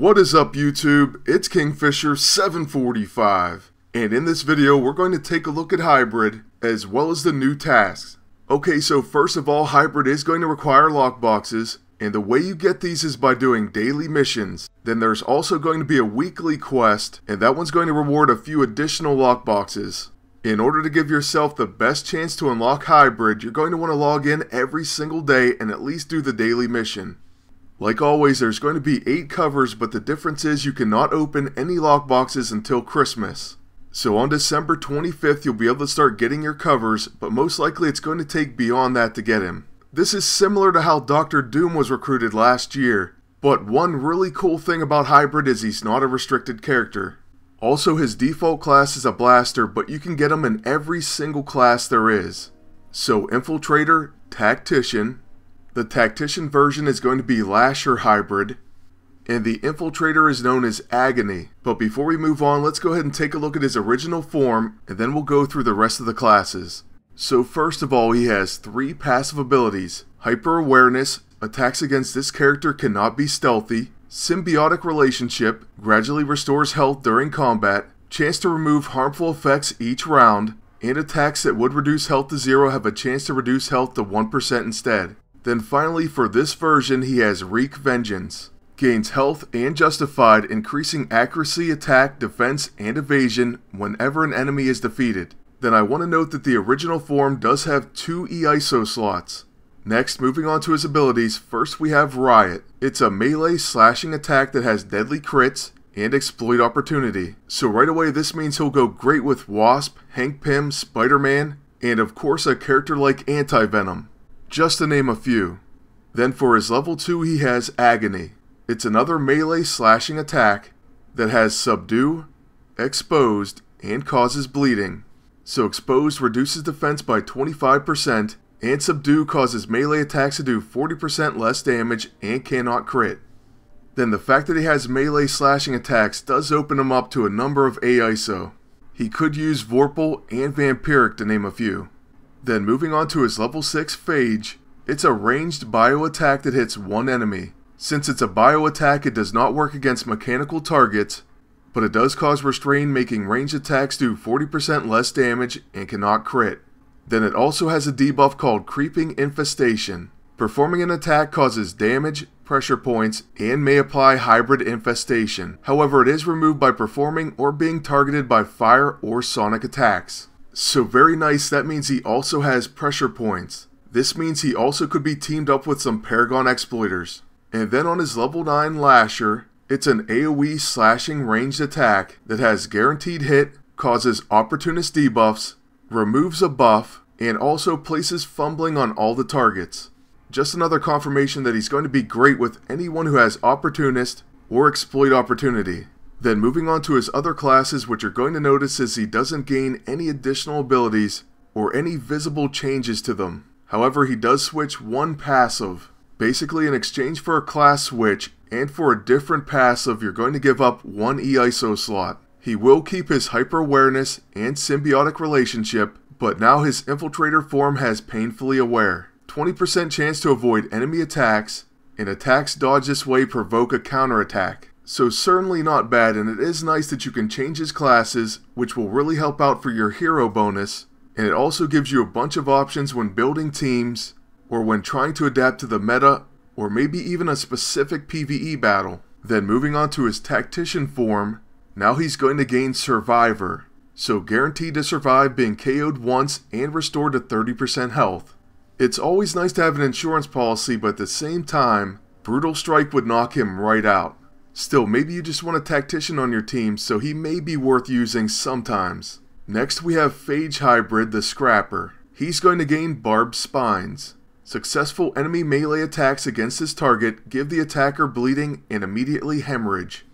What is up YouTube? It's Kingfisher745, and in this video we're going to take a look at Hybrid as well as the new tasks. Okay, so first of all, Hybrid is going to require lockboxes, and the way you get these is by doing daily missions. Then there's also going to be a weekly quest, and that one's going to reward a few additional lockboxes. In order to give yourself the best chance to unlock Hybrid, you're going to want to log in every single day and at least do the daily mission. Like always, there's going to be 8 covers, but the difference is you cannot open any lockboxes until Christmas. So on December 25th, you'll be able to start getting your covers, but most likely it's going to take beyond that to get him. This is similar to how Dr. Doom was recruited last year, but one really cool thing about Hybrid is he's not a restricted character. Also, his default class is a blaster, but you can get him in every single class there is. So Infiltrator, Tactician. The Tactician version is going to be Lasher Hybrid, and the Infiltrator is known as Agony. But before we move on, let's go ahead and take a look at his original form, and then we'll go through the rest of the classes. So first of all, he has 3 passive abilities. Hyper Awareness, attacks against this character cannot be stealthy. Symbiotic Relationship, gradually restores health during combat. Chance to remove harmful effects each round, and attacks that would reduce health to 0 have a chance to reduce health to 1% instead. Then finally, for this version, he has Wreak Vengeance. Gains health and Justified, increasing accuracy, attack, defense, and evasion whenever an enemy is defeated. Then I want to note that the original form does have 2 EISO slots. Next, moving on to his abilities, first we have Riot. It's a melee slashing attack that has deadly crits and exploit opportunity. So right away this means he'll go great with Wasp, Hank Pym, Spider-Man, and of course a character like Anti-Venom, just to name a few. Then for his level 2 he has Agony. It's another melee slashing attack that has Subdue, Exposed, and causes bleeding. So Exposed reduces defense by 25%, and Subdue causes melee attacks to do 40% less damage and cannot crit. Then the fact that he has melee slashing attacks does open him up to a number of AISO. He could use Vorpal and Vampiric to name a few. Then moving on to his level 6 Phage, it's a ranged bio attack that hits one enemy. Since it's a bio attack, it does not work against mechanical targets, but it does cause restrain, making ranged attacks do 40% less damage and cannot crit. Then it also has a debuff called Creeping Infestation. Performing an attack causes damage, pressure points, and may apply Hybrid Infestation. However, it is removed by performing or being targeted by fire or sonic attacks. So very nice, that means he also has pressure points. This means he also could be teamed up with some Paragon exploiters. And then on his level 9 Lasher, it's an AoE slashing ranged attack that has guaranteed hit, causes opportunist debuffs, removes a buff, and also places fumbling on all the targets. Just another confirmation that he's going to be great with anyone who has opportunist or exploit opportunity. Then moving on to his other classes, what you're going to notice is he doesn't gain any additional abilities or any visible changes to them. However, he does switch one passive. Basically, in exchange for a class switch and for a different passive, you're going to give up one EISO slot. He will keep his Hyper Awareness and Symbiotic Relationship, but now his Infiltrator form has Painfully Aware. 20% chance to avoid enemy attacks, and attacks dodged this way provoke a counterattack. So certainly not bad, and it is nice that you can change his classes, which will really help out for your hero bonus, and it also gives you a bunch of options when building teams, or when trying to adapt to the meta, or maybe even a specific PvE battle. Then moving on to his Tactician form, now he's going to gain Survivor. So guaranteed to survive being KO'd once and restored to 30% health. It's always nice to have an insurance policy, but at the same time, Brutal Strike would knock him right out. Still, maybe you just want a Tactician on your team, so he may be worth using sometimes. Next we have Phage Hybrid, the Scrapper. He's going to gain Barbed Spines. Successful enemy melee attacks against his target give the attacker bleeding and immediately hemorrhage.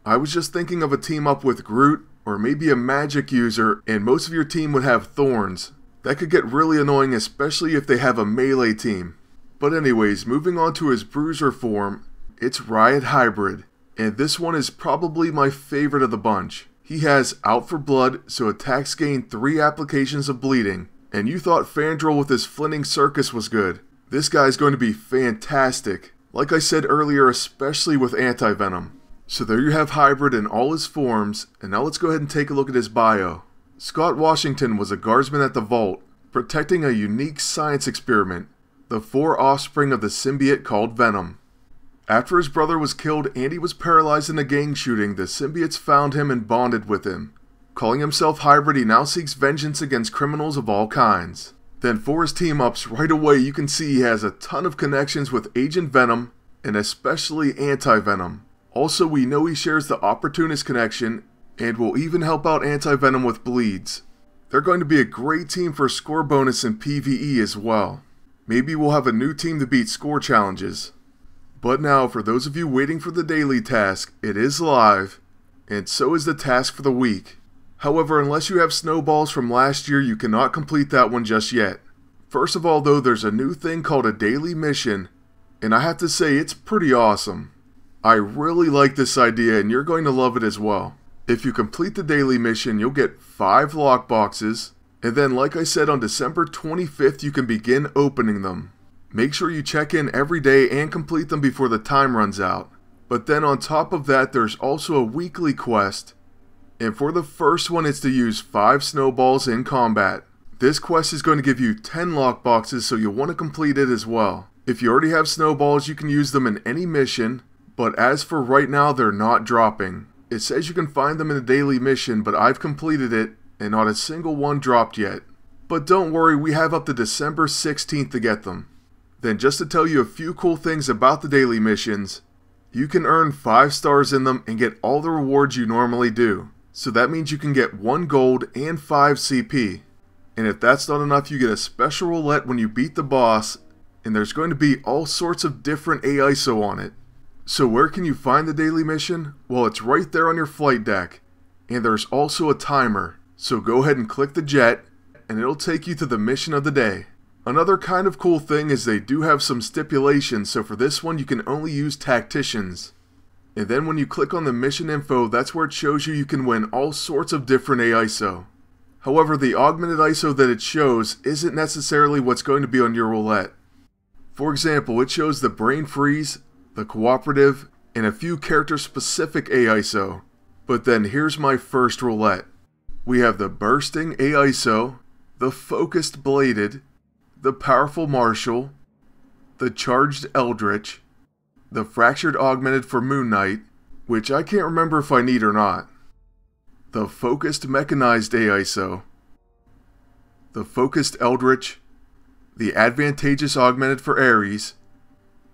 I was just thinking of a team up with Groot, or maybe a magic user, and most of your team would have thorns. That could get really annoying, especially if they have a melee team. But anyways, moving on to his Bruiser form, it's Riot Hybrid, and this one is probably my favorite of the bunch. He has Out for Blood, so attacks gain 3 applications of bleeding, and you thought Fandral with his Flinting Circus was good. This guy's going to be fantastic. Like I said earlier, especially with Anti-Venom. So there you have Hybrid in all his forms, and now let's go ahead and take a look at his bio. Scott Washington was a guardsman at the Vault, protecting a unique science experiment, the 4 offspring of the symbiote called Venom. After his brother was killed and he was paralyzed in a gang shooting, the symbiotes found him and bonded with him. Calling himself Hybrid, he now seeks vengeance against criminals of all kinds. Then for his team-ups, right away you can see he has a ton of connections with Agent Venom, and especially Anti-Venom. Also, we know he shares the Opportunist connection, and will even help out Anti-Venom with bleeds. They're going to be a great team for score bonus in PvE as well. Maybe we'll have a new team to beat score challenges. But now, for those of you waiting for the daily task, it is live, and so is the task for the week. However, unless you have snowballs from last year, you cannot complete that one just yet. First of all though, there's a new thing called a daily mission, and I have to say it's pretty awesome. I really like this idea, and you're going to love it as well. If you complete the daily mission, you'll get 5 lockboxes, and then like I said, on December 25th you can begin opening them. Make sure you check in every day and complete them before the time runs out. But then on top of that, there's also a weekly quest. And for the first one, it's to use 5 snowballs in combat. This quest is going to give you 10 lockboxes, so you'll want to complete it as well. If you already have snowballs, you can use them in any mission, but as for right now, they're not dropping. It says you can find them in a daily mission, but I've completed it, and not a single one dropped yet. But don't worry, we have up to December 16th to get them. Then just to tell you a few cool things about the daily missions, you can earn 5 stars in them and get all the rewards you normally do. So that means you can get 1 gold and 5 CP. And if that's not enough, you get a special roulette when you beat the boss, and there's going to be all sorts of different AISO on it. So where can you find the daily mission? Well, it's right there on your flight deck. And there's also a timer. So go ahead and click the jet, and it'll take you to the mission of the day. Another kind of cool thing is they do have some stipulations, so for this one you can only use tacticians. And then when you click on the mission info, that's where it shows you can win all sorts of different AISO. However, the augmented ISO that it shows isn't necessarily what's going to be on your roulette. For example, it shows the Brain Freeze, the Cooperative, and a few character specific AISO. But then here's my first roulette. We have the Bursting AISO, the Focused Bladed, the Powerful Martial, the Charged Eldritch, the Fractured Augmented for Moon Knight, which I can't remember if I need or not, the Focused Mechanized AISO, the Focused Eldritch, the Advantageous Augmented for Ares,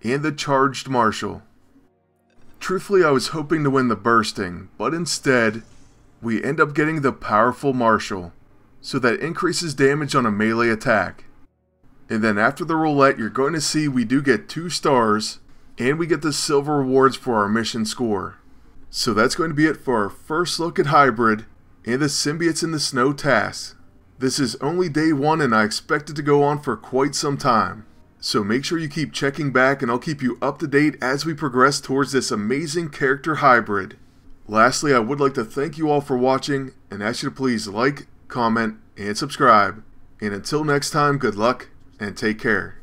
and the Charged Martial. Truthfully, I was hoping to win the Bursting, but instead, we end up getting the Powerful Martial, so that increases damage on a melee attack. And then after the roulette, you're going to see we do get 2 stars, and we get the silver rewards for our mission score. So that's going to be it for our first look at Hybrid and the Symbiotes in the Snow tasks. This is only day 1, and I expect it to go on for quite some time. So make sure you keep checking back, and I'll keep you up to date as we progress towards this amazing character Hybrid. Lastly, I would like to thank you all for watching, and ask you to please like, comment, and subscribe. And until next time, good luck and take care.